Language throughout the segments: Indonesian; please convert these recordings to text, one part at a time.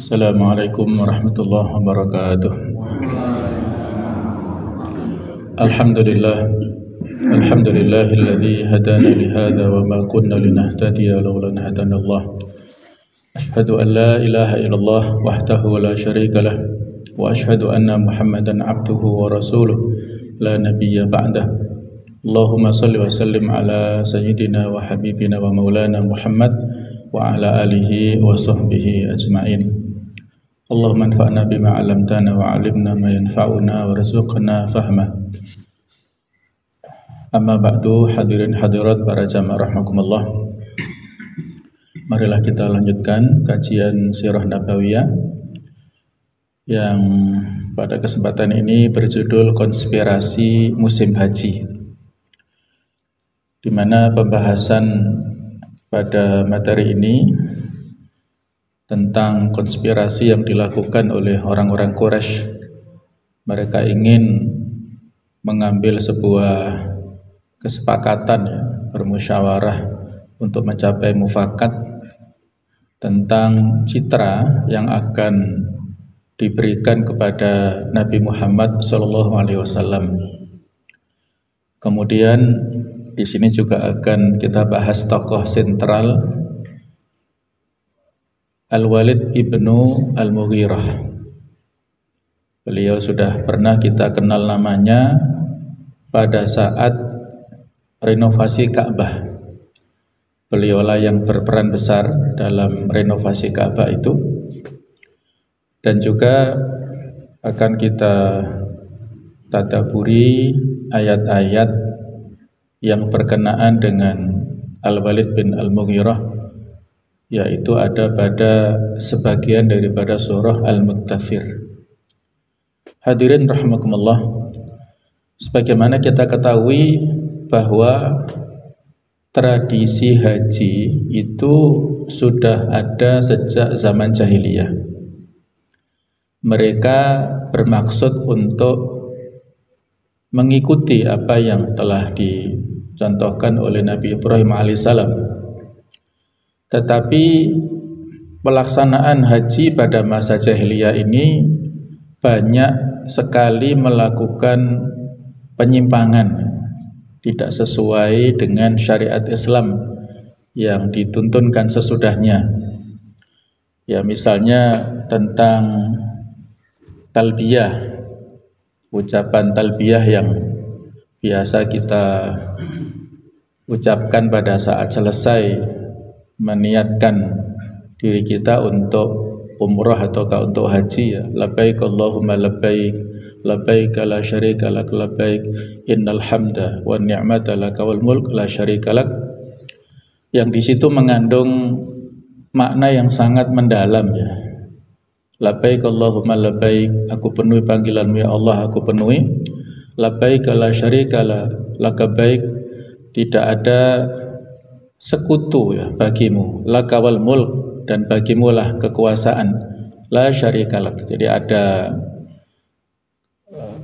Assalamualaikum warahmatullahi wabarakatuh. Alhamdulillahilladzi hadana lihadza wa ma kunna linahtadiya laula an hadanallah. Asyhadu an la ilaha illallah wahdahu la syarika lah wa asyhadu anna Muhammadan abduhu wa rasuluh la nabiyya ba'dah. Allahumma shalli wa sallim ala sayyidina wa habibina wa maulana Muhammad wa ala alihi wa sahbihi ajma'in. Allahumma anfa'na bima 'allamtana wa 'allimna ma yanfa'una warzuqna fahma. Amma ba'du, hadirin hadirat para jamaah rahimakumullah. Marilah kita lanjutkan kajian Sirah Nabawiyah yang pada kesempatan ini berjudul Konspirasi Musim Haji, di mana pembahasan pada materi ini tentang konspirasi yang dilakukan oleh orang-orang Quraisy. Mereka ingin mengambil sebuah kesepakatan, bermusyawarah untuk mencapai mufakat tentang citra yang akan diberikan kepada Nabi Muhammad SAW. Kemudian di sini juga akan kita bahas tokoh sentral Al-Walid ibnu Al-Mughirah. Beliau sudah pernah kita kenal namanya pada saat renovasi Ka'bah. Beliaulah yang berperan besar dalam renovasi Ka'bah itu. Dan juga akan kita tadaburi ayat-ayat yang berkenaan dengan Al-Walid bin Al-Mughirah, yaitu ada pada sebagian daripada surah Al-Muttathir. Hadirin rahimakumullah, sebagaimana kita ketahui bahwa tradisi haji itu sudah ada sejak zaman jahiliyah. Mereka bermaksud untuk mengikuti apa yang telah dicontohkan oleh Nabi Ibrahim alaihissalam. Tetapi pelaksanaan haji pada masa jahiliyah ini banyak sekali melakukan penyimpangan, tidak sesuai dengan syariat Islam yang dituntunkan sesudahnya. Ya, misalnya tentang talbiyah, ucapan talbiyah yang biasa kita ucapkan pada saat selesai meniatkan diri kita untuk umrah ataukah untuk haji, ya. Labbaik Allahumma labbaik, labbaik la syarika lak labbaik, innal hamda wan ni'mata laka wal mulk la syarika lak. Yang di situ mengandung makna yang sangat mendalam, ya. Labbaik Allahumma labbaik, aku penuhi panggilanmu ya Allah, aku penuhi. Labbaik la syarika lak labbaik, tidak ada sekutu, ya, bagimu. Lakawal mulk, dan bagimulah kekuasaan. La syarikalak. Jadi ada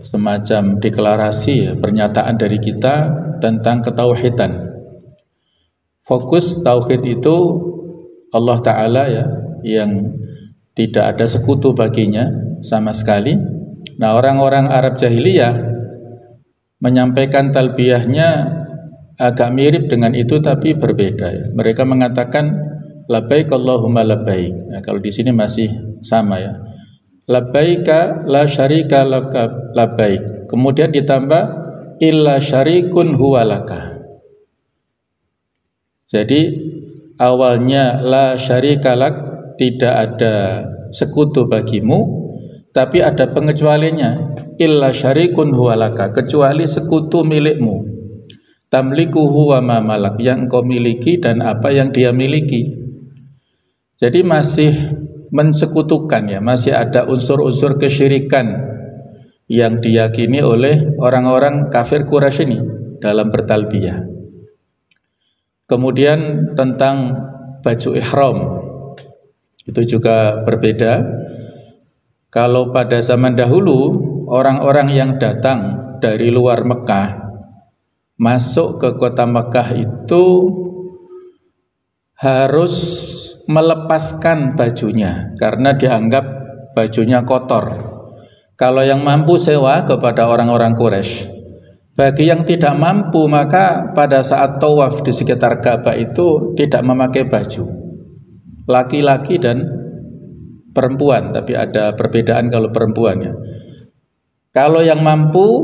semacam deklarasi, ya, pernyataan dari kita tentang ketauhidan. Fokus tauhid itu Allah Ta'ala, ya, yang tidak ada sekutu baginya sama sekali. Nah, orang-orang Arab jahiliyah menyampaikan talbiyahnya agak mirip dengan itu tapi berbeda, ya. Mereka mengatakan labbaik Allahumma labbaik. Nah, kalau di sini masih sama, ya. Labbaika la syarika laka labbaik. Kemudian ditambah illa syarikun huwalaka. Jadi awalnya la syarika lak, tidak ada sekutu bagimu, tapi ada pengecualiannya, illa syarikun huwalaka, kecuali sekutu milikmu. Tamlikuhu wa ma malak, yang engkau miliki dan apa yang dia miliki. Jadi masih mensekutukan, ya, masih ada unsur-unsur kesyirikan yang diyakini oleh orang-orang kafir Quraisy ini dalam bertalbiyah. Kemudian tentang baju ihram itu juga berbeda. Kalau pada zaman dahulu orang-orang yang datang dari luar Mekah masuk ke kota Mekah itu harus melepaskan bajunya karena dianggap bajunya kotor. Kalau yang mampu sewa kepada orang-orang Quraisy. Bagi yang tidak mampu maka pada saat tawaf di sekitar Ka'bah itu tidak memakai baju. Laki-laki dan perempuan, tapi ada perbedaan kalau perempuannya. Kalau yang mampu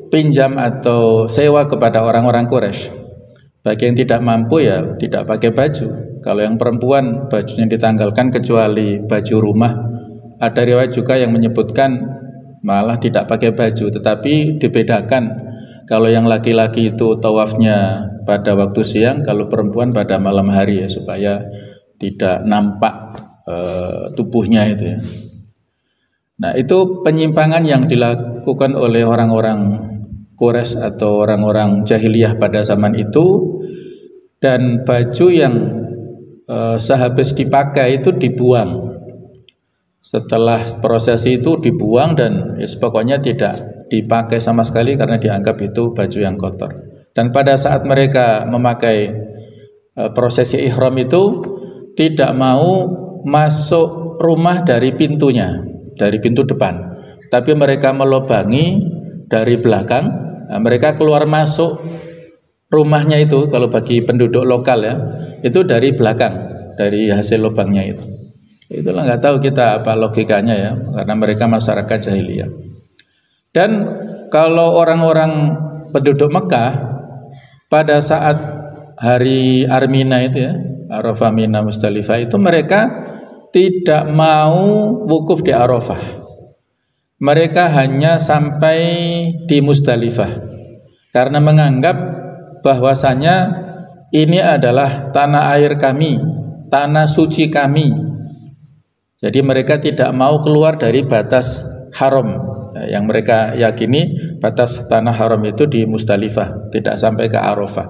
pinjam atau sewa kepada orang-orang Quraisy. Bagi yang tidak mampu ya tidak pakai baju. Kalau yang perempuan bajunya ditanggalkan kecuali baju rumah. Ada riwayat juga yang menyebutkan malah tidak pakai baju, tetapi dibedakan. Kalau yang laki-laki itu tawafnya pada waktu siang, kalau perempuan pada malam hari ya, supaya tidak nampak tubuhnya itu ya. Nah, itu penyimpangan yang dilakukan oleh orang-orang Quraisy atau orang-orang jahiliyah pada zaman itu, dan baju yang sehabis dipakai itu dibuang. Setelah prosesi itu dibuang dan pokoknya tidak dipakai sama sekali karena dianggap itu baju yang kotor. Dan pada saat mereka memakai prosesi ihram itu tidak mau masuk rumah dari pintunya, dari pintu depan, tapi mereka melobangi dari belakang. Nah, mereka keluar masuk rumahnya itu kalau bagi penduduk lokal ya, itu dari belakang, dari hasil lubangnya itu. Itulah nggak tahu kita apa logikanya ya, karena mereka masyarakat jahiliyah. Dan kalau orang-orang penduduk Mekah pada saat hari Armina itu ya, Arafah, Mina, Musdalifah itu mereka tidak mau wukuf di Arafah. Mereka hanya sampai di Musdalifah karena menganggap bahwasanya ini adalah tanah air kami, tanah suci kami. Jadi mereka tidak mau keluar dari batas haram. Yang mereka yakini batas tanah haram itu di Musdalifah, tidak sampai ke Arafah.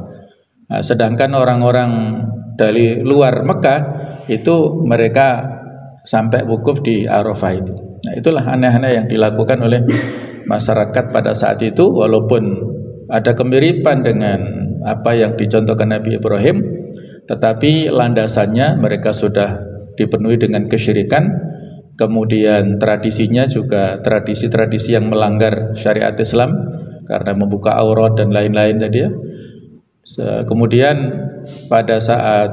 Nah, sedangkan orang-orang dari luar Mekah itu mereka sampai wukuf di Arafah itu. Nah, itulah aneh-aneh yang dilakukan oleh masyarakat pada saat itu, walaupun ada kemiripan dengan apa yang dicontohkan Nabi Ibrahim, tetapi landasannya mereka sudah dipenuhi dengan kesyirikan, kemudian tradisinya juga tradisi-tradisi yang melanggar syariat Islam karena membuka aurat dan lain-lain tadi ya. Kemudian pada saat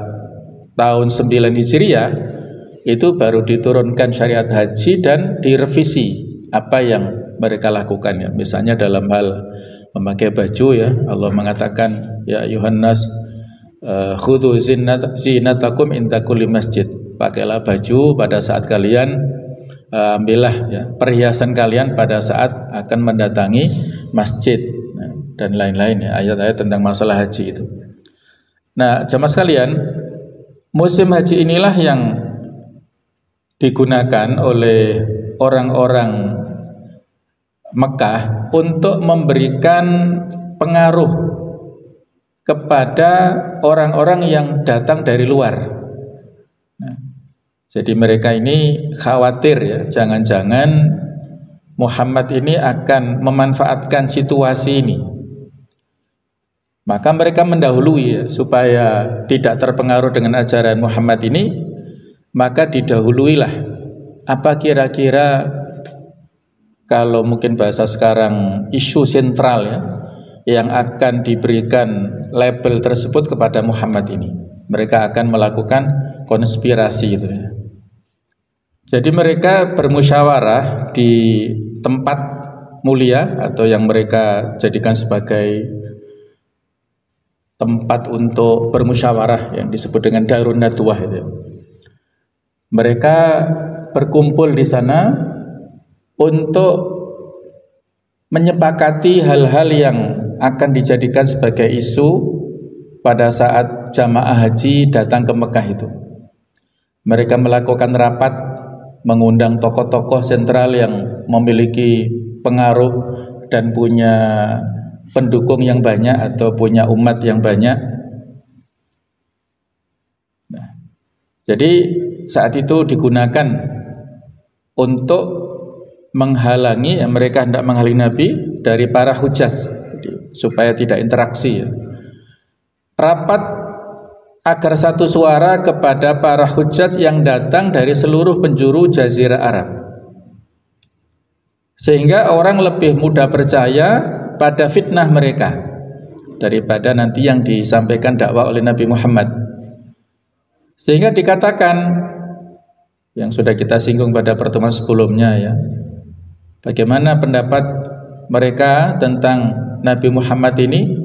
tahun 9 Hijriah itu baru diturunkan syariat haji dan direvisi apa yang mereka lakukan ya. Misalnya dalam hal memakai baju ya, Allah mengatakan ya Yuhannas khudhu zinatakum inda kulli masjid. Pakailah baju pada saat kalian ambillah ya, perhiasan kalian pada saat akan mendatangi masjid dan lain-lain ya, ayat-ayat tentang masalah haji itu. Nah, jamaah sekalian, musim haji inilah yang digunakan oleh orang-orang Mekah untuk memberikan pengaruh kepada orang-orang yang datang dari luar. Nah, jadi mereka ini khawatir ya, jangan-jangan Muhammad ini akan memanfaatkan situasi ini. Maka mereka mendahului ya, supaya tidak terpengaruh dengan ajaran Muhammad ini, maka didahuluilah apa kira-kira kalau mungkin bahasa sekarang isu sentral ya, yang akan diberikan label tersebut kepada Muhammad ini. Mereka akan melakukan konspirasi itu ya. Jadi mereka bermusyawarah di tempat mulia atau yang mereka jadikan sebagai tempat untuk bermusyawarah yang disebut dengan Darun Nadwah itu. Mereka berkumpul di sana untuk menyepakati hal-hal yang akan dijadikan sebagai isu pada saat jamaah haji datang ke Mekah itu. Mereka melakukan rapat, mengundang tokoh-tokoh sentral yang memiliki pengaruh dan punya pendukung yang banyak atau punya umat yang banyak. Nah, jadi saat itu digunakan untuk menghalangi, mereka hendak menghalangi Nabi dari para hujjaj supaya tidak interaksi ya. Rapat agar satu suara kepada para hujjat yang datang dari seluruh penjuru Jazirah Arab, sehingga orang lebih mudah percaya pada fitnah mereka daripada nanti yang disampaikan dakwah oleh Nabi Muhammad. Sehingga dikatakan, yang sudah kita singgung pada pertemuan sebelumnya ya, bagaimana pendapat mereka tentang Nabi Muhammad ini.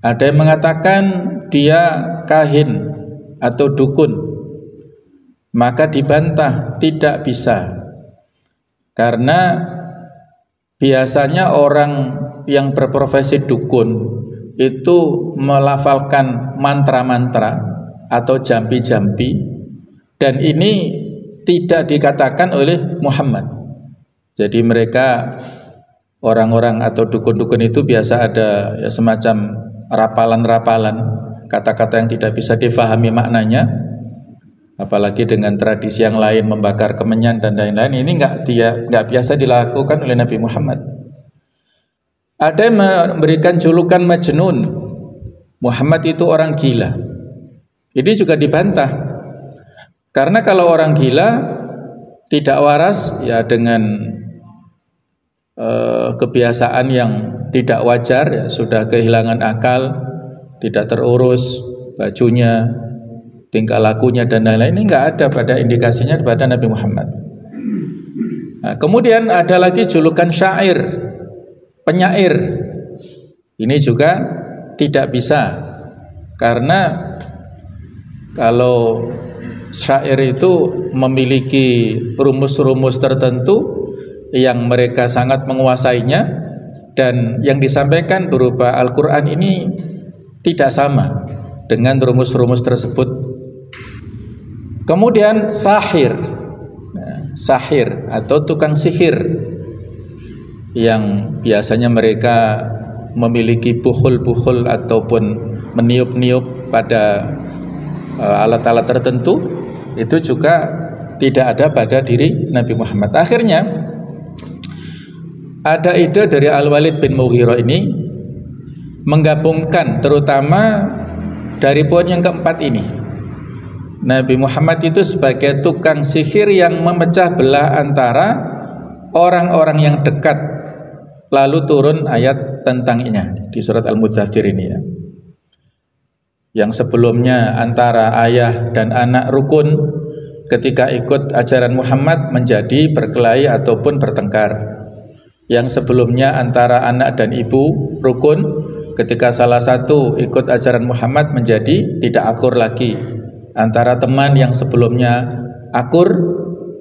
Ada yang mengatakan dia kahin atau dukun, maka dibantah tidak bisa, karena biasanya orang yang berprofesi dukun itu melafalkan mantra-mantra atau jampi-jampi, dan ini tidak dikatakan oleh Muhammad. Jadi mereka orang-orang atau dukun-dukun itu biasa ada ya, semacam rapalan-rapalan, kata-kata yang tidak bisa difahami maknanya, apalagi dengan tradisi yang lain, membakar kemenyan dan lain-lain. Ini nggak biasa dilakukan oleh Nabi Muhammad. Ada yang memberikan julukan Majnun, Muhammad itu orang gila. Ini juga dibantah, karena kalau orang gila tidak waras ya, dengan kebiasaan yang tidak wajar ya, sudah kehilangan akal, tidak terurus bajunya, tingkah lakunya dan lain-lain, ini nggak ada pada indikasinya pada Nabi Muhammad. Nah, kemudian ada lagi julukan syair, penyair. Ini juga tidak bisa, karena kalau syair itu memiliki rumus-rumus tertentu yang mereka sangat menguasainya, dan yang disampaikan berupa Al-Quran ini tidak sama dengan rumus-rumus tersebut. Kemudian sahir, sahir atau tukang sihir, yang biasanya mereka memiliki buhul-buhul ataupun meniup-niup pada alat-alat tertentu, itu juga tidak ada pada diri Nabi Muhammad. Akhirnya ada ide dari Al-Walid bin Mughirah ini menggabungkan terutama dari poin yang keempat ini. Nabi Muhammad itu sebagai tukang sihir yang memecah belah antara orang-orang yang dekat, lalu turun ayat tentangnya di surat Al-Mudzatsir ini ya. Yang sebelumnya antara ayah dan anak rukun, ketika ikut ajaran Muhammad menjadi berkelahi ataupun bertengkar. Yang sebelumnya antara anak dan ibu rukun, ketika salah satu ikut ajaran Muhammad menjadi tidak akur lagi. Antara teman yang sebelumnya akur,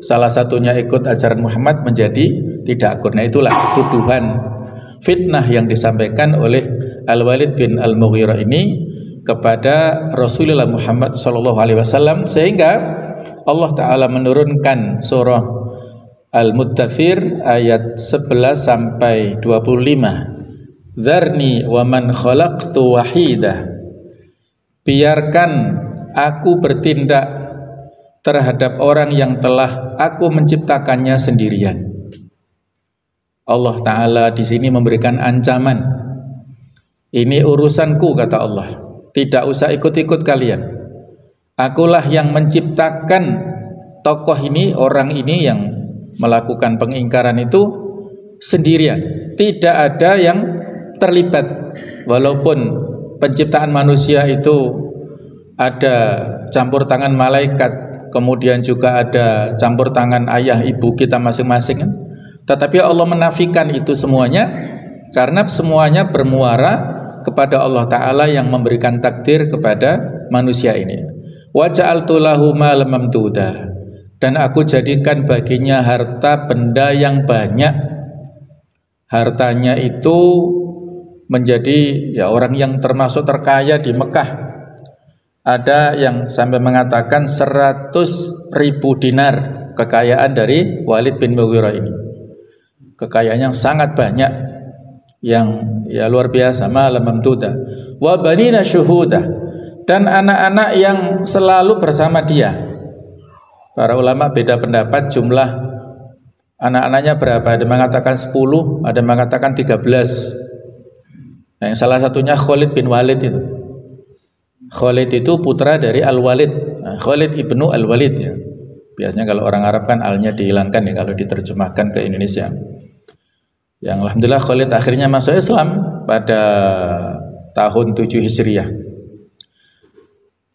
salah satunya ikut ajaran Muhammad menjadi tidak akur. Nah, itulah tuduhan fitnah yang disampaikan oleh Al-Walid bin Al-Mughirah ini kepada Rasulullah Muhammad SAW, sehingga Allah Ta'ala menurunkan surah Al-Mudzatsir ayat 11 sampai 25. Dzarni wa man khalaqtu wahidah. Biarkan aku bertindak terhadap orang yang telah aku menciptakannya sendirian. Allah Ta'ala di sini memberikan ancaman. Ini urusanku, kata Allah. Tidak usah ikut-ikut kalian. Akulah yang menciptakan tokoh ini, orang ini yang melakukan pengingkaran itu sendirian. Tidak ada yang terlibat. Walaupun penciptaan manusia itu ada campur tangan malaikat, kemudian juga ada campur tangan ayah ibu kita masing-masing, tetapi Allah menafikan itu semuanya, karena semuanya bermuara kepada Allah Ta'ala yang memberikan takdir kepada manusia ini. Wa ja'altu lahu malan mamduda, dan aku jadikan baginya harta benda yang banyak. Hartanya itu menjadi ya orang yang termasuk terkaya di Mekah. Ada yang sampai mengatakan 100.000 dinar kekayaan dari Walid bin Mughirah ini. Kekayaan yang sangat banyak, yang ya luar biasa, malam mamduda. Wa banina syuhuda, dan anak-anak yang selalu bersama dia. Para ulama beda pendapat jumlah anak-anaknya berapa. Ada yang mengatakan 10, ada yang mengatakan 13. Nah, yang salah satunya Khalid bin Walid itu. Khalid itu putra dari Al-Walid. Nah, Khalid ibnu Al-Walid ya. Biasanya kalau orang Arab kan alnya dihilangkan ya kalau diterjemahkan ke Indonesia. Yang alhamdulillah Khalid akhirnya masuk Islam pada tahun 7 Hijriah.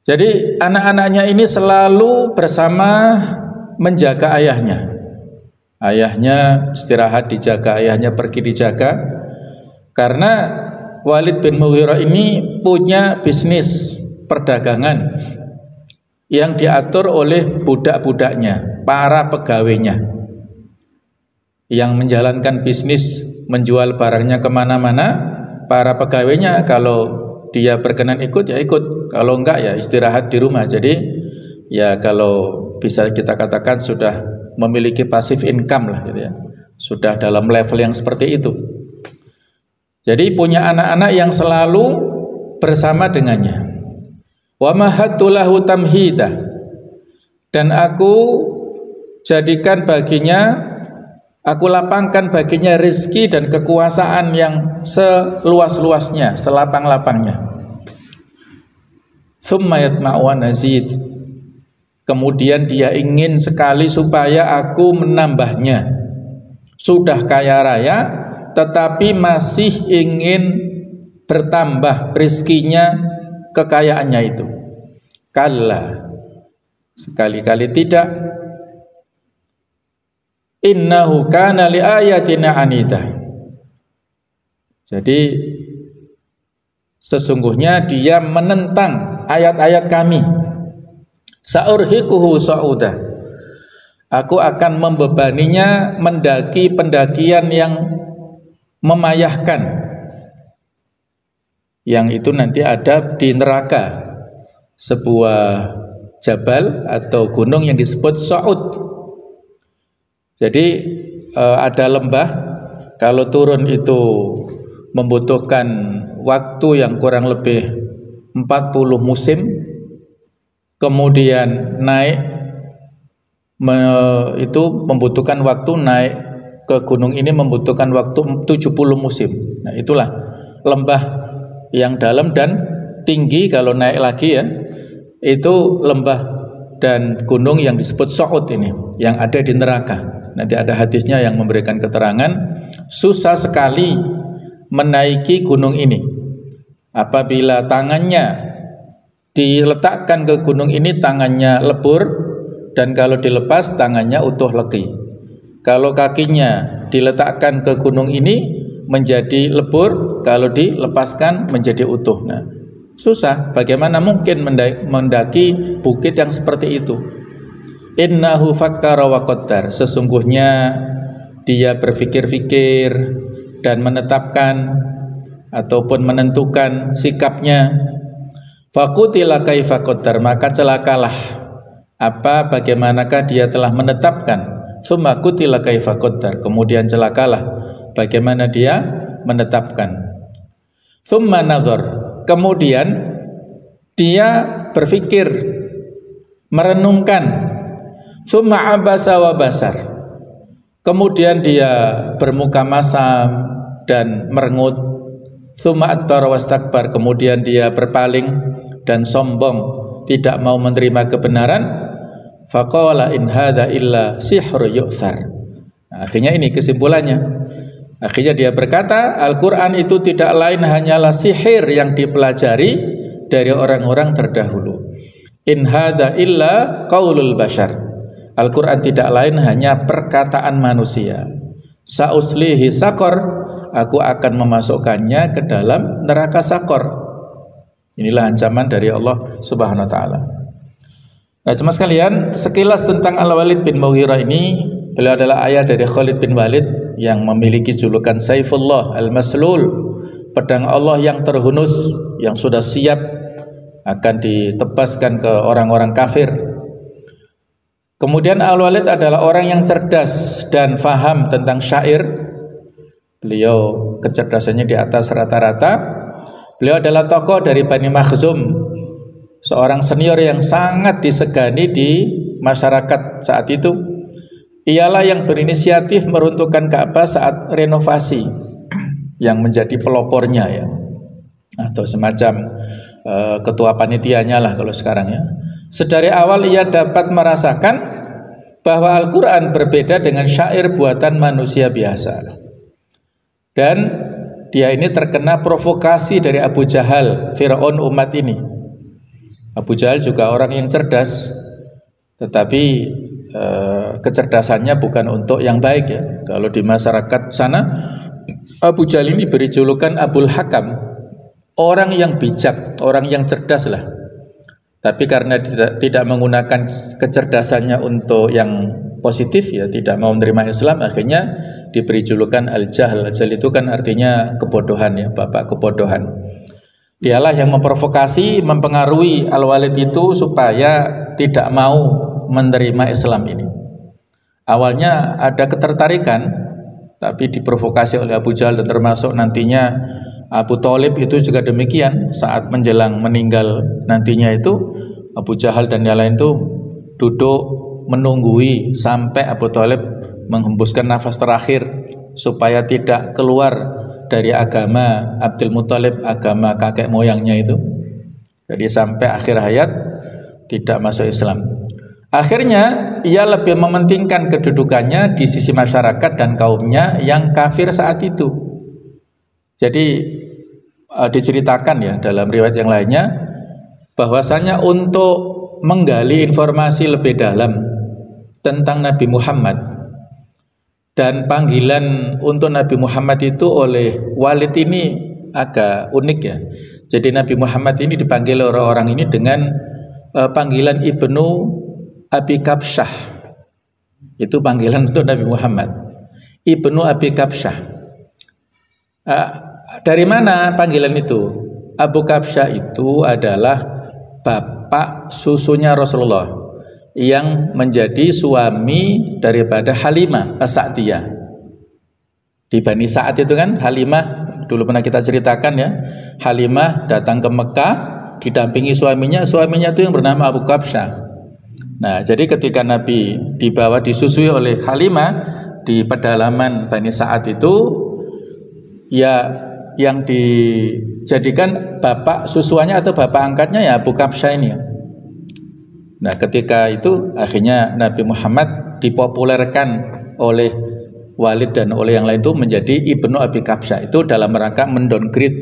Jadi anak-anaknya ini selalu bersama menjaga ayahnya. Ayahnya istirahat dijaga, ayahnya pergi dijaga. Karena Walid bin Mughirah ini punya bisnis perdagangan yang diatur oleh budak-budaknya, para pegawainya, yang menjalankan bisnis menjual barangnya kemana-mana. Para pegawainya kalau dia berkenan ikut ya ikut, kalau enggak ya istirahat di rumah. Jadi ya kalau bisa kita katakan sudah memiliki passive income lah gitu ya, sudah dalam level yang seperti itu. Jadi punya anak-anak yang selalu bersama dengannya. Wa mahattu lahu tamhida, dan aku jadikan baginya, aku lapangkan baginya rizki dan kekuasaan yang seluas-luasnya, selapang-lapangnya. Tsumma yatma'u wa nazid, kemudian dia ingin sekali supaya aku menambahnya. Sudah kaya raya tetapi masih ingin bertambah rizkinya, kekayaannya itu. Kalla, sekali-kali tidak. Innahu kana li ayatina anida. Jadi sesungguhnya dia menentang ayat-ayat kami. Sa'urhiquhu sa'uda, aku akan membebaninya mendaki pendakian yang memayahkan, yang itu nanti ada di neraka, sebuah jabal atau gunung yang disebut Sa'ud. Jadi ada lembah, kalau turun itu membutuhkan waktu yang kurang lebih 40 musim. Kemudian naik itu membutuhkan waktu, naik ke gunung ini membutuhkan waktu 70 musim. Nah, itulah lembah yang dalam dan tinggi. Kalau naik lagi ya, itu lembah dan gunung yang disebut Sa'ud ini, yang ada di neraka. Nanti ada hadisnya yang memberikan keterangan susah sekali menaiki gunung ini. Apabila tangannya diletakkan ke gunung ini, tangannya lebur, dan kalau dilepas tangannya utuh legi. Kalau kakinya diletakkan ke gunung ini menjadi lebur, kalau dilepaskan menjadi utuh. Nah, susah. Bagaimana mungkin mendaki bukit yang seperti itu? Innahu fakkara wa qaddar, sesungguhnya dia berfikir-fikir dan menetapkan ataupun menentukan sikapnya. Faqutila kaifa qaddar, maka celakalah bagaimanakah dia telah menetapkan. Tsumma qutila kaifa qaddar, kemudian celakalah bagaimana dia menetapkan. Tsumma nazar, kemudian dia berpikir, merenungkan. Tsumma abasa wa basar, kemudian dia bermuka masam dan merengut. Tsumma adbara wastakbar, kemudian dia berpaling dan sombong, tidak mau menerima kebenaran. Faqala in hadza illa sihru yu'thar. Nah, akhirnya ini kesimpulannya. Akhirnya dia berkata, Al-Quran itu tidak lain hanyalah sihir yang dipelajari dari orang-orang terdahulu. In hadza illa qaulul bashar. Al-Quran tidak lain hanya perkataan manusia. Sa'uslihi saqar, aku akan memasukkannya ke dalam neraka Saqar. Inilah ancaman dari Allah Subhanahu wa taala. Nah, cuma sekalian, sekilas tentang Al-Walid bin Mughirah ini. Beliau adalah ayah dari Khalid bin Walid yang memiliki julukan Saifullah Al-Maslul, pedang Allah yang terhunus, yang sudah siap akan ditebaskan ke orang-orang kafir. Kemudian Al-Walid adalah orang yang cerdas dan faham tentang syair. Beliau kecerdasannya di atas rata-rata. Beliau adalah tokoh dari Bani Makhzum, seorang senior yang sangat disegani di masyarakat saat itu. Ialah yang berinisiatif meruntuhkan Ka'bah saat renovasi, yang menjadi pelopornya ya, atau semacam ketua panitianya lah kalau sekarang ya. Sedari awal ia dapat merasakan bahwa Al-Quran berbeda dengan syair buatan manusia biasa. Dan dia ini terkena provokasi dari Abu Jahal, Fir'aun umat ini. Abu Jahal juga orang yang cerdas, tetapi kecerdasannya bukan untuk yang baik ya. Kalau di masyarakat sana, Abu Jahal ini beri julukan Abul Hakam, orang yang bijak, orang yang cerdas lah. Tapi karena tidak menggunakan kecerdasannya untuk yang positif ya, tidak mau menerima Islam, akhirnya diberi julukan Al-Jahl. Al-Jahl itu kan artinya kebodohan ya, bapak kebodohan. Dialah yang memprovokasi, mempengaruhi Al-Walid itu supaya tidak mau menerima Islam ini. Awalnya ada ketertarikan, tapi diprovokasi oleh Abu Jahal, dan termasuk nantinya Abu Thalib itu juga demikian. Saat menjelang meninggal nantinya itu, Abu Jahal dan yang lain itu duduk menunggui sampai Abu Thalib menghembuskan nafas terakhir supaya tidak keluar dari agama Abdul Muthalib, agama kakek moyangnya itu. Jadi sampai akhir hayat tidak masuk Islam. Akhirnya ia lebih mementingkan kedudukannya di sisi masyarakat dan kaumnya yang kafir saat itu. Jadi diceritakan ya dalam riwayat yang lainnya bahwasanya untuk menggali informasi lebih dalam tentang Nabi Muhammad, dan panggilan untuk Nabi Muhammad itu oleh Walid ini agak unik ya. Jadi Nabi Muhammad ini dipanggil orang-orang ini dengan panggilan Ibnu Abi Kabsyah. Itu panggilan untuk Nabi Muhammad, Ibnu Abi Kabsyah. Dari mana panggilan itu? Abu Kabsyah itu adalah bapak susunya Rasulullah yang menjadi suami daripada Halimah As-Sa'diyah. Di Bani Sa'ad itu kan Halimah, dulu pernah kita ceritakan ya, Halimah datang ke Mekah didampingi suaminya itu yang bernama Abu Kabsyah. Nah, jadi ketika Nabi dibawa disusui oleh Halimah di pedalaman Bani Sa'ad itu, ya yang dijadikan bapak susuannya atau bapak angkatnya ya Abu Kabsyah ini. Nah, ketika itu akhirnya Nabi Muhammad dipopulerkan oleh Walid dan oleh yang lain itu menjadi Ibnu Abi Kabsyah. Itu dalam rangka mendowngrade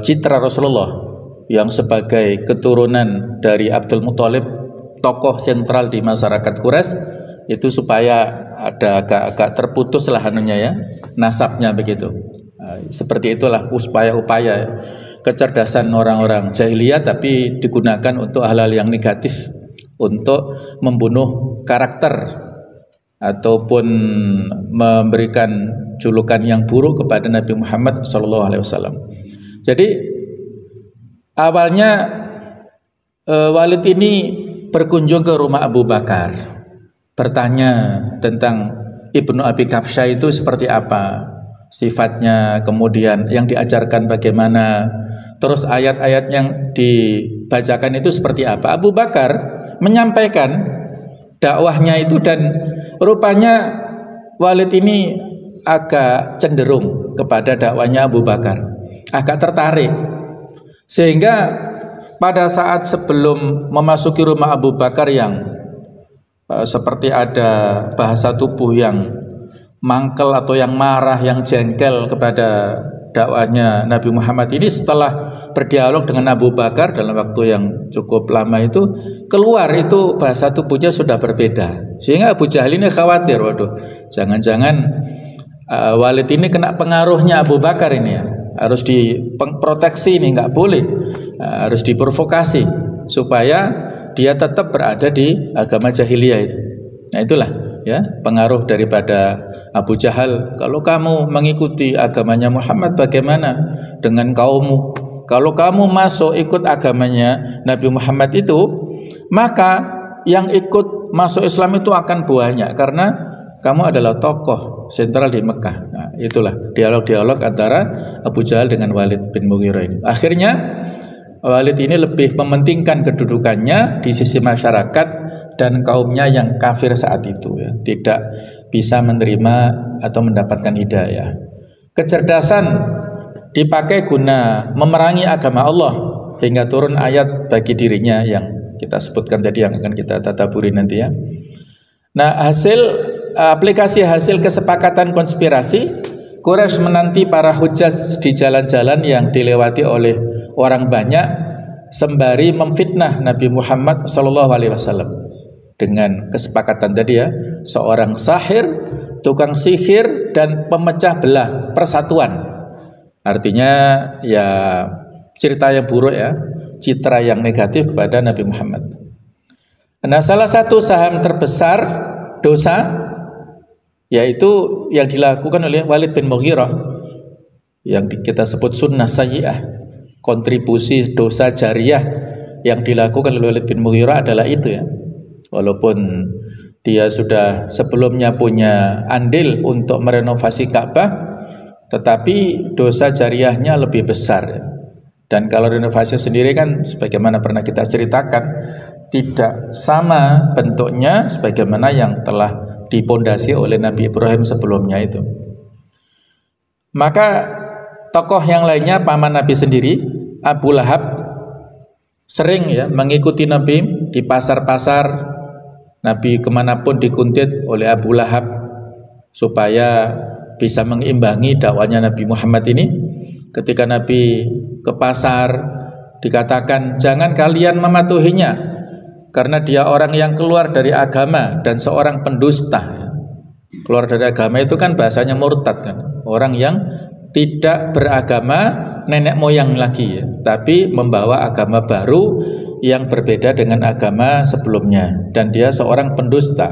citra Rasulullah yang sebagai keturunan dari Abdul Muthalib, tokoh sentral di masyarakat Quraisy, itu supaya ada agak terputus lah anunya ya, nasabnya begitu. Seperti itulah upaya-upaya kecerdasan orang-orang jahiliyah, tapi digunakan untuk hal-hal yang negatif, untuk membunuh karakter ataupun memberikan julukan yang buruk kepada Nabi Muhammad SAW. Jadi awalnya Walid ini berkunjung ke rumah Abu Bakar, bertanya tentang Ibnu Abi Kabsyah itu seperti apa sifatnya, kemudian yang diajarkan bagaimana, terus ayat-ayat yang dibacakan itu seperti apa. Abu Bakar menyampaikan dakwahnya itu, dan rupanya Walid ini agak cenderung kepada dakwahnya Abu Bakar, agak tertarik, sehingga pada saat sebelum memasuki rumah Abu Bakar yang seperti ada bahasa tubuh yang mangkel atau yang marah, yang jengkel kepada dakwahnya Nabi Muhammad ini, setelah berdialog dengan Abu Bakar dalam waktu yang cukup lama itu, keluar itu bahasa tubuhnya sudah berbeda, sehingga Abu Jahal ini khawatir, waduh, jangan-jangan Walid ini kena pengaruhnya Abu Bakar ini ya, harus diproteksi ini, nggak boleh, harus diprovokasi supaya dia tetap berada di agama jahiliyah itu. Nah, itulah ya pengaruh daripada Abu Jahal. Kalau kamu mengikuti agamanya Muhammad, bagaimana dengan kaummu? Kalau kamu masuk ikut agamanya Nabi Muhammad itu, maka yang ikut masuk Islam itu akan banyak, karena kamu adalah tokoh sentral di Mekah. Nah, itulah dialog-dialog antara Abu Jahal dengan Walid bin Mughirah ini. Akhirnya Walid ini lebih mementingkan kedudukannya di sisi masyarakat dan kaumnya yang kafir saat itu ya, tidak bisa menerima atau mendapatkan hidayah. Kecerdasan dipakai guna memerangi agama Allah, hingga turun ayat bagi dirinya yang kita sebutkan tadi, yang akan kita tadaburi nanti ya. Nah, aplikasi hasil kesepakatan konspirasi, Quraisy menanti para hujjaj di jalan-jalan yang dilewati oleh orang banyak sembari memfitnah Nabi Muhammad SAW dengan kesepakatan tadi ya, seorang sahir, tukang sihir, dan pemecah belah persatuan. Artinya ya cerita yang buruk ya, citra yang negatif kepada Nabi Muhammad. Nah, salah satu saham terbesar dosa yaitu yang dilakukan oleh Walid bin Mughirah yang kita sebut sunnah sayyi'ah, kontribusi dosa jariah yang dilakukan oleh Walid bin Mughirah adalah itu ya. Walaupun dia sudah sebelumnya punya andil untuk merenovasi Ka'bah, tetapi dosa jariahnya lebih besar ya. Dan kalau renovasi sendiri kan sebagaimana pernah kita ceritakan, tidak sama bentuknya sebagaimana yang telah dipondasi oleh Nabi Ibrahim sebelumnya itu. Maka tokoh yang lainnya, paman Nabi sendiri, Abu Lahab, sering ya mengikuti Nabi di pasar-pasar. Nabi kemanapun dikuntit oleh Abu Lahab supaya bisa mengimbangi dakwanya Nabi Muhammad ini. Ketika Nabi ke pasar, dikatakan jangan kalian mematuhinya karena dia orang yang keluar dari agama dan seorang pendusta. Keluar dari agama itu kan bahasanya murtad kan, orang yang tidak beragama nenek moyang lagi ya, tapi membawa agama baru yang berbeda dengan agama sebelumnya, dan dia seorang pendusta.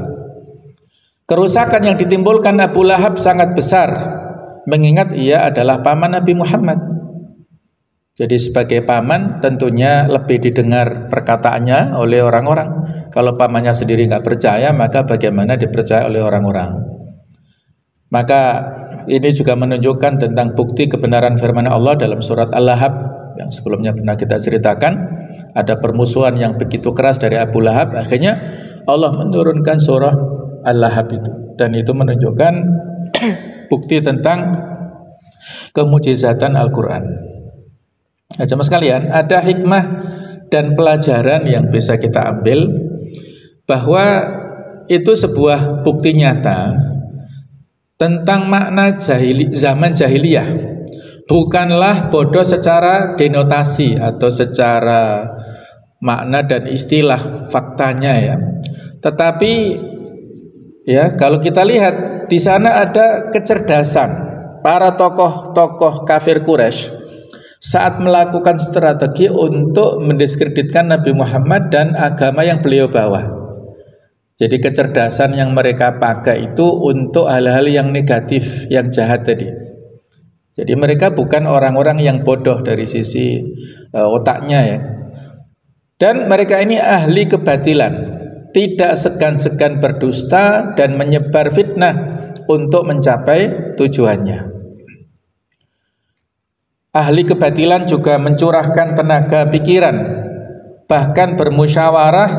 Kerusakan yang ditimbulkan Abu Lahab sangat besar, mengingat ia adalah paman Nabi Muhammad. Jadi sebagai paman tentunya lebih didengar perkataannya oleh orang-orang. Kalau pamannya sendiri nggak percaya, maka bagaimana dipercaya oleh orang-orang? Maka ini juga menunjukkan tentang bukti kebenaran firman Allah dalam surat Al-Lahab yang sebelumnya pernah kita ceritakan. Ada permusuhan yang begitu keras dari Abu Lahab, akhirnya Allah menurunkan surah Al-Lahab itu, dan itu menunjukkan bukti tentang kemujizatan Al-Quran. Nah, jemaah sekalian, ada hikmah dan pelajaran yang bisa kita ambil, bahwa itu sebuah bukti nyata tentang makna zaman jahiliyah. Bukanlah bodoh secara denotasi atau secara makna dan istilah faktanya ya. Tetapi ya, kalau kita lihat di sana ada kecerdasan para tokoh-tokoh kafir Quraisy saat melakukan strategi untuk mendiskreditkan Nabi Muhammad dan agama yang beliau bawa. Jadi kecerdasan yang mereka pakai itu untuk hal-hal yang negatif, yang jahat tadi. Jadi mereka bukan orang-orang yang bodoh dari sisi otaknya ya. Dan mereka ini ahli kebatilan, tidak segan-segan berdusta dan menyebar fitnah untuk mencapai tujuannya. Ahli kebatilan juga mencurahkan tenaga pikiran, bahkan bermusyawarah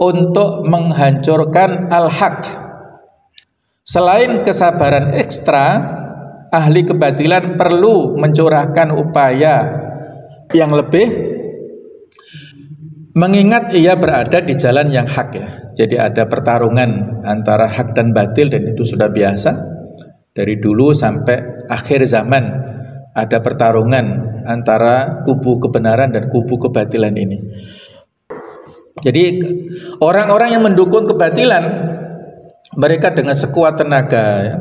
untuk menghancurkan al-haq. Selain kesabaran ekstra, ahli kebatilan perlu mencurahkan upaya yang lebih, mengingat ia berada di jalan yang hak ya. Jadi ada pertarungan antara hak dan batil, dan itu sudah biasa dari dulu sampai akhir zaman. Ada pertarungan antara kubu kebenaran dan kubu kebatilan ini. Jadi orang-orang yang mendukung kebatilan, mereka dengan sekuat tenaga ya.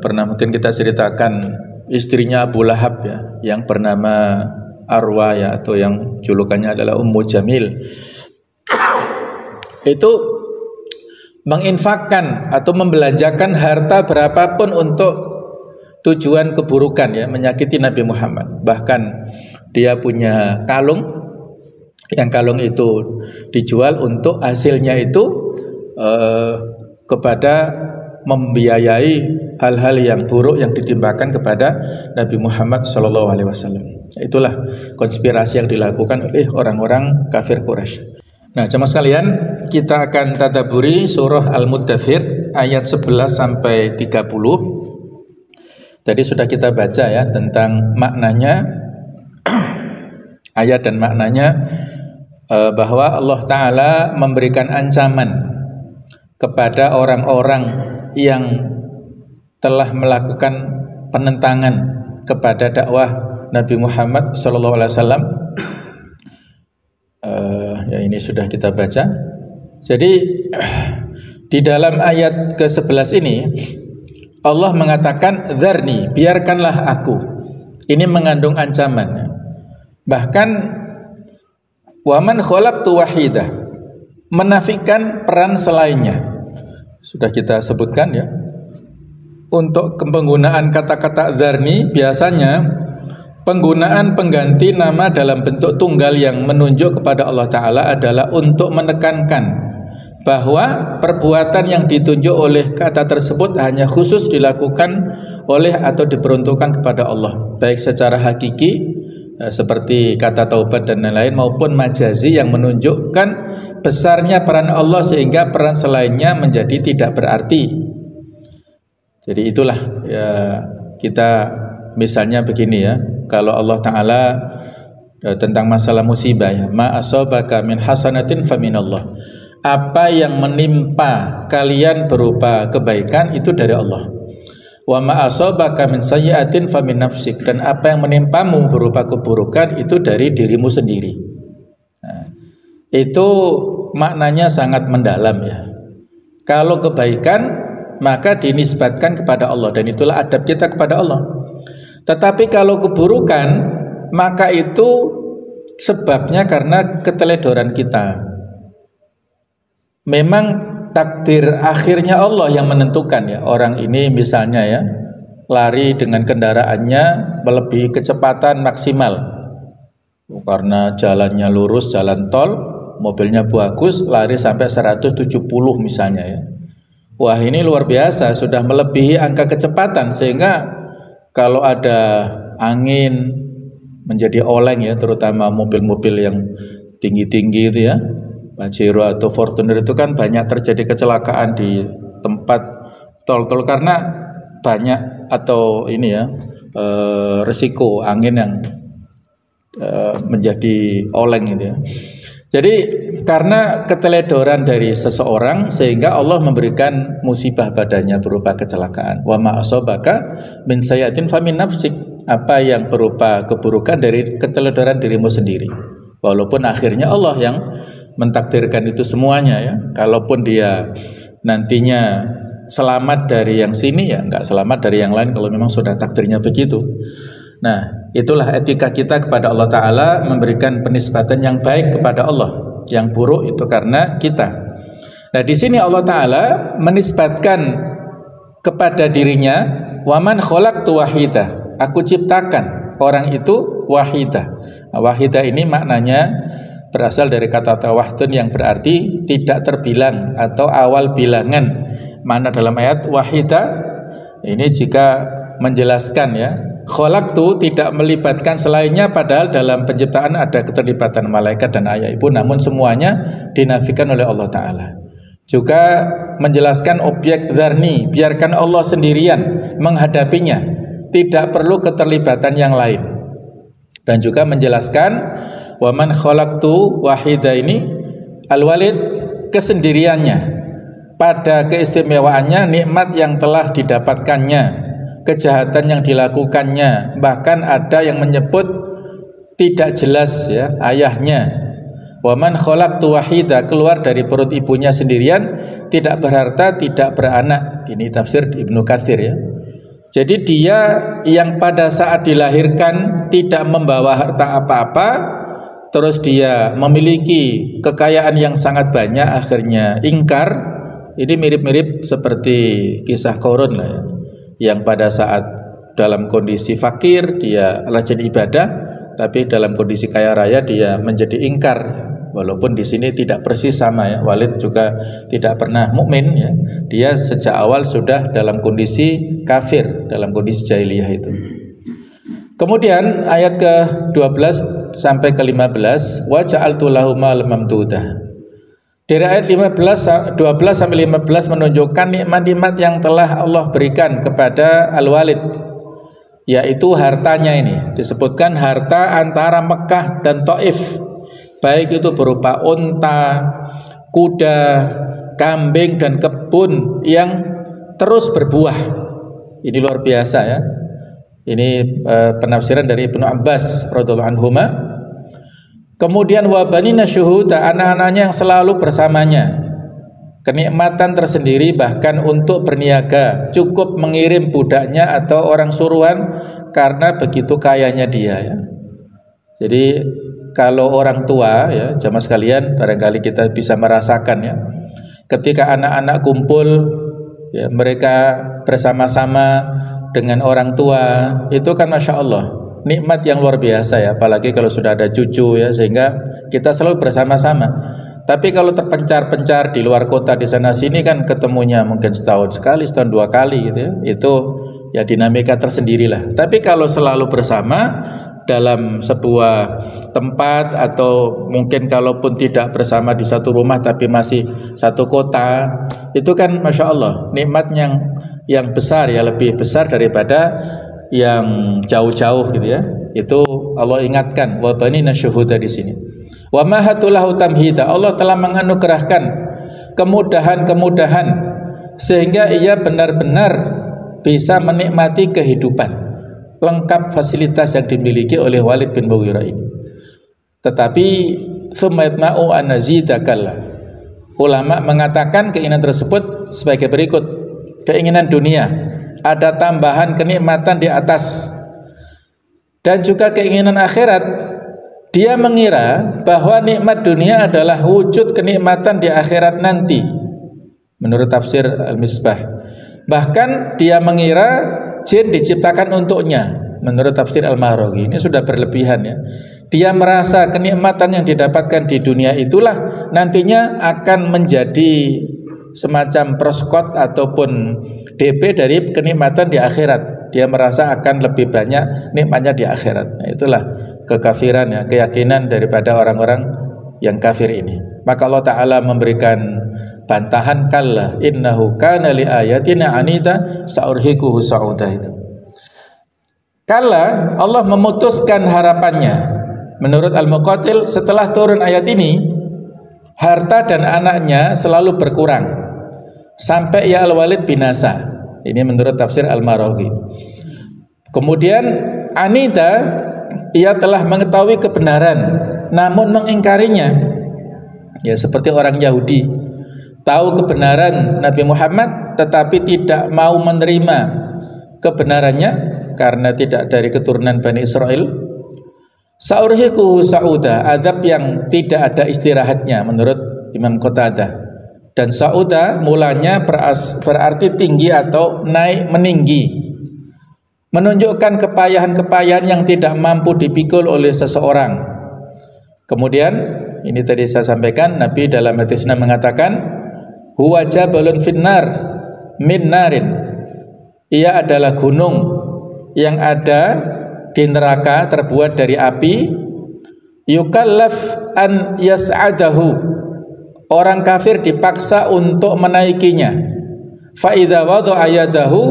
Pernah mungkin kita ceritakan istrinya Abu Lahab ya, yang bernama Arwa ya, atau yang julukannya adalah Ummu Jamil. Itu menginfakkan atau membelanjakan harta berapapun untuk tujuan keburukan ya, menyakiti Nabi Muhammad. Bahkan dia punya kalung, yang kalung itu dijual untuk hasilnya itu kepada membiayai hal-hal yang buruk yang ditimpakan kepada Nabi Muhammad SAW. Itulah konspirasi yang dilakukan oleh orang-orang kafir Quraisy. Nah, jemaah sekalian, kita akan tadaburi surah Al-Muddathir ayat 11 sampai 30. Tadi sudah kita baca ya tentang maknanya. ayat dan maknanya bahwa Allah Ta'ala memberikan ancaman kepada orang-orang yang telah melakukan penentangan kepada dakwah Nabi Muhammad SAW. Ya, ini sudah kita baca. Jadi di dalam ayat ke-11 ini Allah mengatakan dzarni, biarkanlah aku. Ini mengandung ancaman. Bahkan waman khalaqtu wahidah, menafikan peran selainnya. Sudah kita sebutkan ya. Untuk penggunaan kata-kata dzarni biasanya penggunaan pengganti nama dalam bentuk tunggal yang menunjuk kepada Allah Ta'ala adalah untuk menekankan bahwa perbuatan yang ditunjuk oleh kata tersebut hanya khusus dilakukan oleh atau diperuntukkan kepada Allah, baik secara hakiki seperti kata taubat dan lain-lain, maupun majazi yang menunjukkan besarnya peran Allah sehingga peran selainnya menjadi tidak berarti. Jadi itulah ya, kita misalnya begini ya, kalau Allah Ta'ala tentang masalah musibah ya, ma asabaka min hasanatin faminallah, apa yang menimpa kalian berupa kebaikan itu dari Allah. Wa ma asabaka min sayyi'atin famin nafsik, dan apa yang menimpamu berupa keburukan itu dari dirimu sendiri. Nah, itu maknanya sangat mendalam ya. Kalau kebaikan maka dinisbatkan kepada Allah, dan itulah adab kita kepada Allah. Tetapi kalau keburukan maka itu sebabnya karena keteledoran kita. Memang takdir akhirnya Allah yang menentukan ya. Orang ini misalnya ya, lari dengan kendaraannya melebihi kecepatan maksimal karena jalannya lurus, jalan tol, mobilnya bagus, lari sampai 170 misalnya ya. Wah, ini luar biasa, sudah melebihi angka kecepatan, sehingga kalau ada angin menjadi oleng ya, terutama mobil-mobil yang tinggi-tinggi itu ya, Pajero atau Fortuner itu kan banyak terjadi kecelakaan di tempat tol-tol karena banyak atau ini ya resiko angin yang menjadi oleng gitu ya. Jadi karena keteledoran dari seseorang sehingga Allah memberikan musibah padanya berupa kecelakaan. Wa ma asabaka min sayyi'atin famin nafsik, apa yang berupa keburukan dari keteledoran dirimu sendiri. Walaupun akhirnya Allah yang mentakdirkan itu semuanya ya. Kalaupun dia nantinya selamat dari yang sini ya enggak selamat dari yang lain kalau memang sudah takdirnya begitu. Nah, itulah etika kita kepada Allah Ta'ala, memberikan penisbatan yang baik kepada Allah, yang buruk itu karena kita. Nah, di sini Allah Ta'ala menisbatkan kepada dirinya, waman khalaqtu wahidah, aku ciptakan orang itu wahidah. Nah, wahidah ini maknanya berasal dari kata wahdun yang berarti tidak terbilang atau awal bilangan. Mana dalam ayat wahidah ini jika menjelaskan ya, khalaqtu tidak melibatkan selainnya, padahal dalam penciptaan ada keterlibatan malaikat dan ayah ibu, namun semuanya dinafikan oleh Allah Ta'ala. Juga menjelaskan objek dzarni, biarkan Allah sendirian menghadapinya, tidak perlu keterlibatan yang lain. Dan juga menjelaskan waman khalaqtu wahida ini al-walid, kesendiriannya, pada keistimewaannya, nikmat yang telah didapatkannya, kejahatan yang dilakukannya, bahkan ada yang menyebut tidak jelas ya ayahnya. Waman khalaqtu wahida, keluar dari perut ibunya sendirian, tidak berharta, tidak beranak. Ini tafsir Ibnu Katsir ya. Jadi dia yang pada saat dilahirkan tidak membawa harta apa-apa, terus dia memiliki kekayaan yang sangat banyak, akhirnya ingkar. Ini mirip-mirip seperti kisah Qarun lah ya, yang pada saat dalam kondisi fakir dia rajin ibadah, tapi dalam kondisi kaya raya dia menjadi ingkar. Walaupun di sini tidak persis sama ya, Walid juga tidak pernah mukmin ya, dia sejak awal sudah dalam kondisi kafir, dalam kondisi jahiliyah itu. Kemudian ayat ke-12 sampai ke-15, wa ja'altu lahum al-mamdudah. Dari ayat 12 sampai 15 menunjukkan nikmat-nikmat yang telah Allah berikan kepada Al-Walid. yaitu hartanya ini. Disebutkan harta antara Mekah dan Taif, baik itu berupa unta, kuda, kambing dan kebun yang terus berbuah. Ini luar biasa ya. Ini penafsiran dari Ibnu Abbas radhiyallahu anhuma. Kemudian wabanina syuhuda, anak-anaknya yang selalu bersamanya. Kenikmatan tersendiri bahkan untuk berniaga, cukup mengirim budaknya atau orang suruhan karena begitu kayanya dia ya. Jadi kalau orang tua ya, jamaah sekalian, barangkali kita bisa merasakan ya, ketika anak-anak kumpul ya, mereka bersama-sama dengan orang tua, itu kan Masya Allah nikmat yang luar biasa ya, apalagi kalau sudah ada cucu ya, sehingga kita selalu bersama-sama. Tapi kalau terpencar-pencar di luar kota di sana sini kan ketemunya mungkin setahun sekali, setahun dua kali gitu ya. Itu ya dinamika tersendirilah. Tapi kalau selalu bersama dalam sebuah tempat, atau mungkin kalaupun tidak bersama di satu rumah tapi masih satu kota, itu kan Masya Allah nikmat yang besar ya, lebih besar daripada yang jauh-jauh gitu ya. Itu Allah ingatkan wa banina syuhuda di sini. Wa mahatulahu tamhida, Allah telah menganugerahkan kemudahan-kemudahan sehingga ia benar-benar bisa menikmati kehidupan, lengkap fasilitas yang dimiliki oleh Walid bin Mughirah ini. Tetapi tsumma yatma'u an nazidakalla, ulama mengatakan keinginan tersebut sebagai berikut: keinginan dunia, ada tambahan kenikmatan di atas, dan juga keinginan akhirat. Dia mengira bahwa nikmat dunia adalah wujud kenikmatan di akhirat nanti, menurut tafsir Al-Misbah. Bahkan dia mengira jin diciptakan untuknya, menurut tafsir Al-Maghribi. Ini sudah berlebihan ya. Dia merasa kenikmatan yang didapatkan di dunia itulah nantinya akan menjadi semacam proskot ataupun DP dari kenikmatan di akhirat. Dia merasa akan lebih banyak nikmatnya di akhirat. Nah, itulah kekafiran ya, keyakinan daripada orang-orang yang kafir ini. Maka Allah Ta'ala memberikan bantahan, kalla innahu kana li ayatina anida sa'urhikuhu sa'udah. Itu kalla, Allah memutuskan harapannya. Menurut Al-Muqatil, setelah turun ayat ini, harta dan anaknya selalu berkurang sampai ya Al-Walid binasa. Ini menurut tafsir Al-Maghribi. Kemudian anida, ia telah mengetahui kebenaran namun mengingkarinya. Ya, seperti orang Yahudi tahu kebenaran Nabi Muhammad tetapi tidak mau menerima kebenarannya karena tidak dari keturunan Bani Israel. Sa'urhiku sa'uda, azab yang tidak ada istirahatnya menurut Imam Qatadah. Dan sa'uda mulanya berarti tinggi atau naik meninggi, menunjukkan kepayahan-kepayahan yang tidak mampu dipikul oleh seseorang. Kemudian ini tadi saya sampaikan, Nabi dalam hadisnya mengatakan huwa jabalun finnar min narin, ia adalah gunung yang ada di neraka terbuat dari api, yukallaf an yas'adahu, orang kafir dipaksa untuk menaikinya. Fa idza wada'a yadahu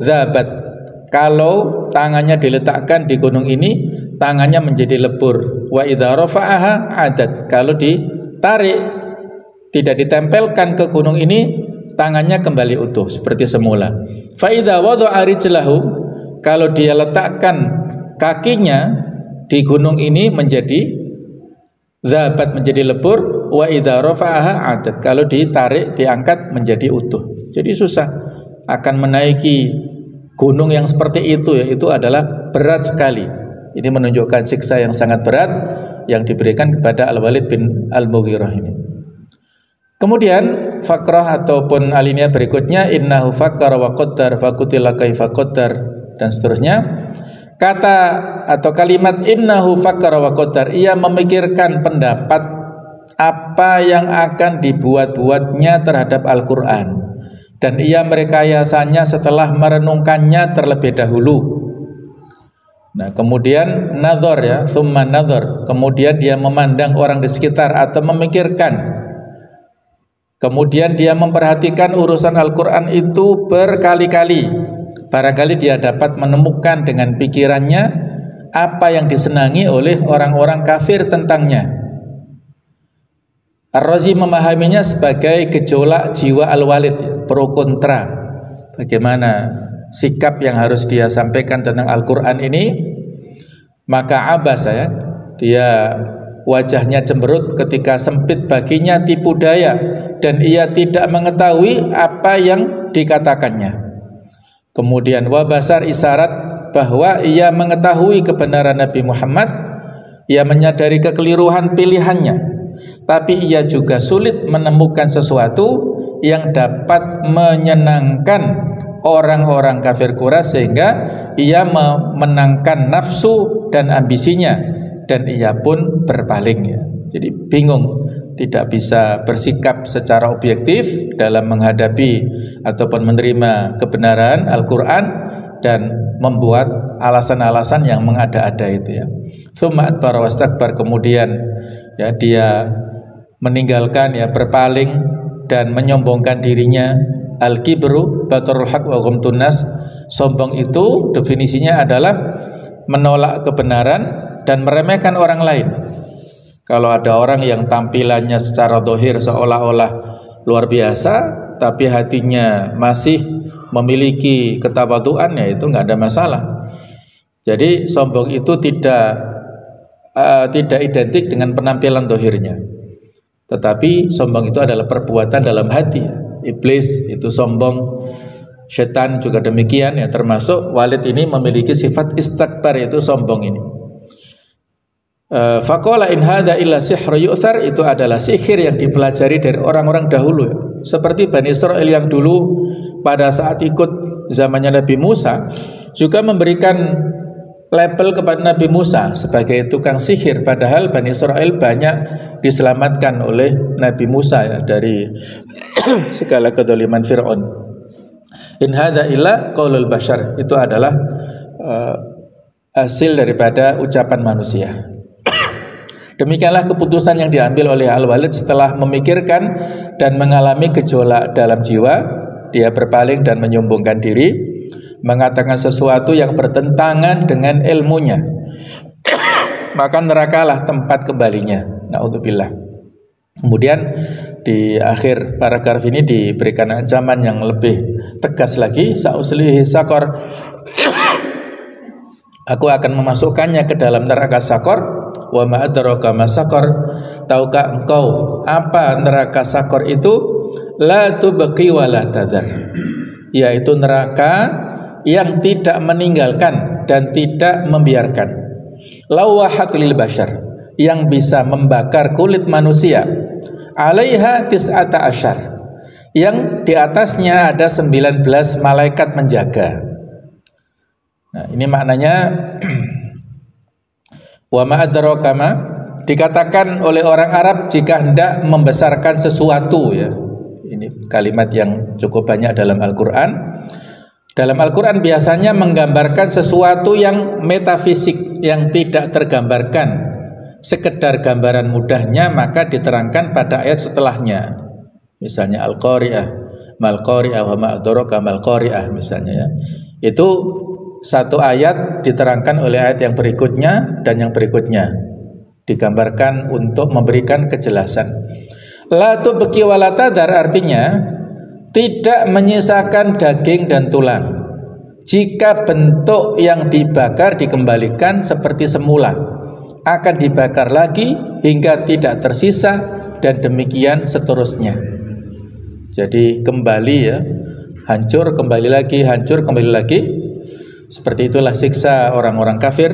dzabat, kalau tangannya diletakkan di gunung ini, tangannya menjadi lebur. Wa idza rafa'aha adat, kalau ditarik, tidak ditempelkan ke gunung ini, tangannya kembali utuh seperti semula. Fa idza wada'a rijlahu, kalau dia letakkan kakinya di gunung ini, menjadi dzabat, menjadi lebur. Wa idza rafa'aha adat, kalau ditarik, diangkat, menjadi utuh. Jadi susah akan menaiki gunung yang seperti itu ya, itu adalah berat sekali. Ini menunjukkan siksa yang sangat berat yang diberikan kepada Al-Walid bin Al-Mughirah ini. Kemudian fakrah ataupun alinea berikutnya, innahu fakkara wa qaddar fakutila kaifa qaddar, dan seterusnya. Kata atau kalimat innahu fakkara wa qaddar, ia memikirkan pendapat apa yang akan dibuat-buatnya terhadap Al-Quran, dan ia merekayasanya setelah merenungkannya terlebih dahulu. Nah, kemudian nazar ya, thumma nazar, kemudian dia memandang orang di sekitar atau memikirkan. Kemudian dia memperhatikan urusan Al-Quran itu berkali-kali. Barangkali dia dapat menemukan dengan pikirannya apa yang disenangi oleh orang-orang kafir tentangnya. Ar-Razi memahaminya sebagai gejolak jiwa Al-Walid, pro kontra. Bagaimana sikap yang harus dia sampaikan tentang Al-Quran ini. Maka abas dia wajahnya cemberut ketika sempit baginya tipu daya dan ia tidak mengetahui apa yang dikatakannya. Kemudian wabasar isyarat bahwa ia mengetahui kebenaran Nabi Muhammad, ia menyadari kekeliruan pilihannya, tapi ia juga sulit menemukan sesuatu yang dapat menyenangkan orang-orang kafir Quraisy sehingga ia memenangkan nafsu dan ambisinya, dan ia pun berpaling Jadi bingung, tidak bisa bersikap secara objektif dalam menghadapi ataupun menerima kebenaran Al-Quran dan membuat alasan-alasan yang mengada-ada itu Tsumma adbara wastakbar, kemudian dia meninggalkan berpaling dan menyombongkan dirinya. Al-kibru batarul haq wa ghamtun nas. Sombong itu definisinya adalah menolak kebenaran dan meremehkan orang lain. Kalau ada orang yang tampilannya secara zahir seolah-olah luar biasa, tapi hatinya masih memiliki ketawaduan, itu nggak ada masalah. Jadi sombong itu tidak identik dengan penampilan zahirnya, tetapi sombong itu adalah perbuatan dalam hati. Iblis itu sombong, setan juga demikian termasuk Walid ini memiliki sifat istakbar, yaitu sombong ini. Faqala in hadza illa sihru yu'thar, itu adalah sihir yang dipelajari dari orang-orang dahulu, seperti Bani Israil yang dulu pada saat ikut zamannya Nabi Musa juga memberikan label kepada Nabi Musa sebagai tukang sihir, padahal Bani Israil banyak diselamatkan oleh Nabi Musa dari segala kedzaliman Fir'aun. In hadza illa qaulul bashar, itu adalah hasil daripada ucapan manusia. Demikianlah keputusan yang diambil oleh Al-Walid setelah memikirkan dan mengalami gejolak dalam jiwa. Dia berpaling dan menyombongkan diri, mengatakan sesuatu yang bertentangan dengan ilmunya. Maka nerakalah tempat kembalinya. Na'udzubillah. Kemudian di akhir paragraf ini diberikan ancaman yang lebih tegas lagi. Sa'uslihi sakor, aku akan memasukkannya ke dalam neraka sakor. Wa ma adraka ma sakor, tahukah engkau apa neraka sakor itu? La tubqi wa la tadhar, yaitu neraka yang tidak meninggalkan dan tidak membiarkan. Lawahat lil bashar, yang bisa membakar kulit manusia. Alaiha tis'ata asyar, yang di atasnya ada 19 malaikat menjaga. Nah, ini maknanya wa ma adraka ma, dikatakan oleh orang Arab jika hendak membesarkan sesuatu Ini kalimat yang cukup banyak dalam Al-Qur'an. Dalam Al-Quran biasanya menggambarkan sesuatu yang metafisik, yang tidak tergambarkan. Sekedar gambaran mudahnya maka diterangkan pada ayat setelahnya. Misalnya Al-Qari'ah, Mal-Qari'ah wa ma'adraka Mal-Qari'ah misalnya Itu satu ayat diterangkan oleh ayat yang berikutnya dan yang berikutnya, digambarkan untuk memberikan kejelasan. La tubqi wa la tadhar artinya tidak menyisakan daging dan tulang. Jika bentuk yang dibakar dikembalikan seperti semula, akan dibakar lagi hingga tidak tersisa, dan demikian seterusnya. Jadi kembali hancur kembali lagi, hancur kembali lagi. Seperti itulah siksa orang-orang kafir.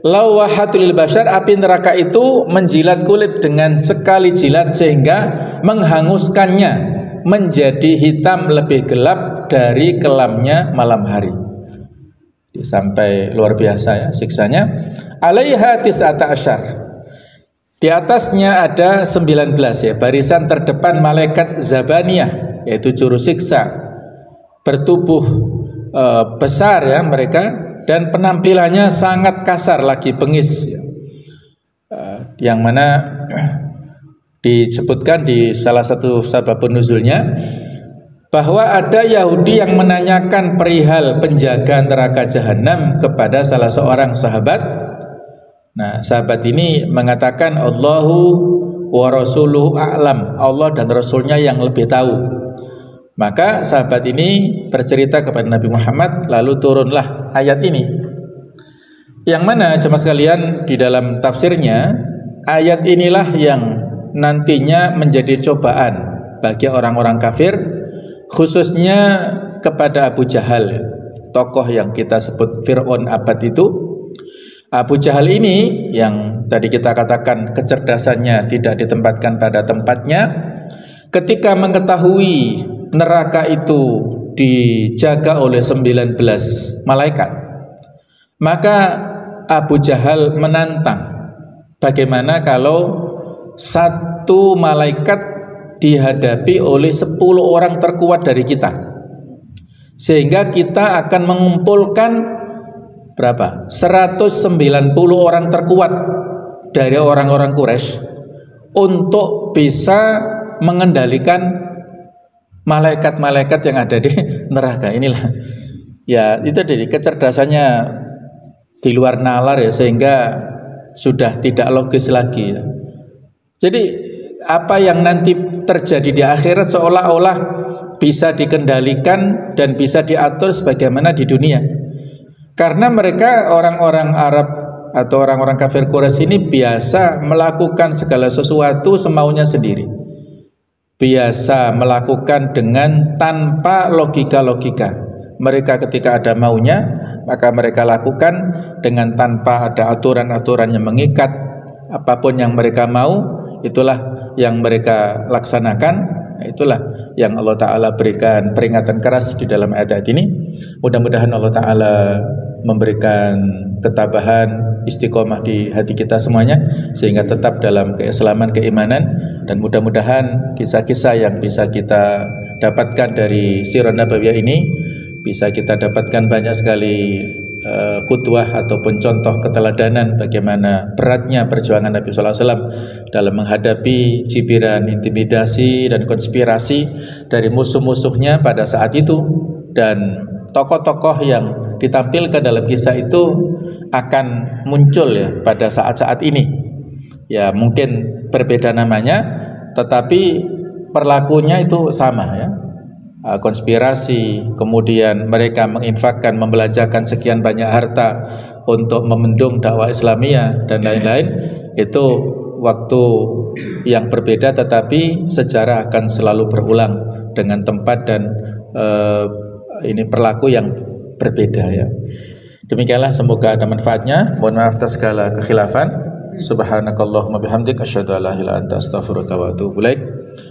Lawahatul bashar, api neraka itu menjilat kulit dengan sekali jilat sehingga menghanguskannya menjadi hitam lebih gelap dari kelamnya malam hari. Sampai luar biasa siksanya. Alaiha tis'ata asyar, di atasnya ada 19 barisan terdepan malaikat Zabaniyah, yaitu juru siksa, bertubuh besar mereka, dan penampilannya sangat kasar lagi bengis, yang mana disebutkan di salah satu sabab nuzulnya bahwa ada Yahudi yang menanyakan perihal penjaga neraka jahanam kepada salah seorang sahabat. Nah, sahabat ini mengatakan Allahu wa rasuluhu a'lam, Allah dan Rasulnya yang lebih tahu. Maka sahabat ini bercerita kepada Nabi Muhammad, lalu turunlah ayat ini. Yang mana jemaah sekalian, di dalam tafsirnya ayat inilah yang nantinya menjadi cobaan bagi orang-orang kafir, khususnya kepada Abu Jahal, tokoh yang kita sebut Fir'aun abad itu. Abu Jahal ini yang tadi kita katakan kecerdasannya tidak ditempatkan pada tempatnya, ketika mengetahui neraka itu dijaga oleh 19 malaikat, maka Abu Jahal menantang, bagaimana kalau satu malaikat dihadapi oleh 10 orang terkuat dari kita, sehingga kita akan mengumpulkan berapa? 190 orang terkuat dari orang-orang Quraisy untuk bisa mengendalikan malaikat-malaikat yang ada di neraka. Inilah ya, itu jadi kecerdasannya di luar nalar ya, sehingga sudah tidak logis lagi ya. Jadi apa yang nanti terjadi di akhirat seolah-olah bisa dikendalikan dan bisa diatur sebagaimana di dunia. Karena mereka orang-orang Arab atau orang-orang kafir Quraisy ini biasa melakukan segala sesuatu semaunya sendiri, biasa melakukan dengan tanpa logika-logika. Mereka ketika ada maunya, maka mereka lakukan dengan tanpa ada aturan-aturan yang mengikat. Apapun yang mereka mau, itulah yang mereka laksanakan. Itulah yang Allah Ta'ala berikan peringatan keras di dalam ayat-ayat ini. Mudah-mudahan Allah Ta'ala memberikan ketabahan, istiqomah di hati kita semuanya, sehingga tetap dalam keislaman, keimanan. Dan mudah-mudahan kisah-kisah yang bisa kita dapatkan dari sirah nabawiyah ini, bisa kita dapatkan banyak sekali kutwah ataupun contoh keteladanan bagaimana beratnya perjuangan Nabi Sallallahu Alaihi Wasallam dalam menghadapi cibiran, intimidasi dan konspirasi dari musuh-musuhnya pada saat itu. Dan tokoh-tokoh yang ditampilkan dalam kisah itu akan muncul ya pada saat-saat ini. Ya mungkin berbeda namanya, tetapi perlakunya itu sama ya. Konspirasi, kemudian mereka menginfakkan, membelanjakan sekian banyak harta untuk memendung dakwah Islamiyah dan lain-lain. Itu waktu yang berbeda, tetapi sejarah akan selalu berulang dengan tempat dan ini perilaku yang berbeda ya. Demikianlah, semoga ada manfaatnya. Mohon maaf atas segala kekhilafan. Subhanakallahumma bihamdik asyhadu an la ilaha illa anta astaghfiruka wa atubu ilaik.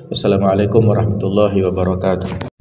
Wassalamualaikum warahmatullahi wabarakatuh.